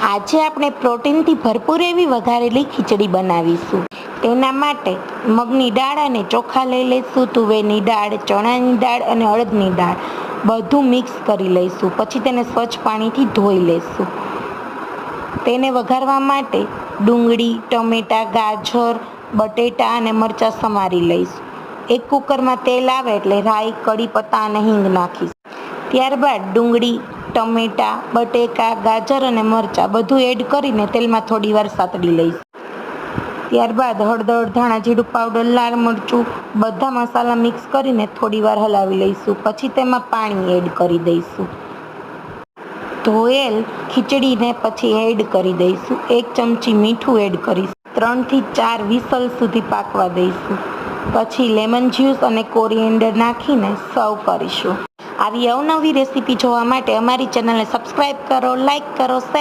આજે આપણે પ્રોટીનથી ભરપૂર એવી વઘારેલી ખીચડી બનાવીશું. તેના માટે મગની દાળ અને ચોખા લઈ લઈશું, તુવેરની દાળ, ચણાની દાળ અને અડદની દાળ બધું મિક્સ કરી લઈશું. પછી તેને સ્વચ્છ પાણીથી ધોઈ લઈશું. તેને વઘારવા માટે ડુંગળી, ટમેટાં, ગાજર, બટેટા અને મરચાં સમારી લઈશું. એક કુકરમાં તેલ આવે એટલે રાઈ, કડી પત્તા અને હિંગ નાખીશું. ત્યારબાદ ડુંગળી, ટમેટાં, બટેકા, ગાજર અને મરચાં બધું એડ કરીને તેલમાં થોડી વાર સાતળી લઈશું. ત્યારબાદ હળદર, ધાણા જીરું પાવડર, લાલ મરચું બધા મસાલા મિક્સ કરીને થોડી વાર હલાવી લઈશું. પછી તેમાં પાણી એડ કરી દઈશું. ધોયેલ ખીચડીને પછી એડ કરી દઈશું. 1 ચમચી મીઠું એડ કરીશું. 3 થી 4 વિસલ સુધી પાકવા દઈશું. પછી લેમન જ્યુસ અને કોરિએન્ડર નાખીને સર્વ કરીશું. આવી અવનવી રેસીપી જોવા માટે અમારી ચેનલને સબસ્ક્રાઈબ કરો, લાઈક કરો, શેર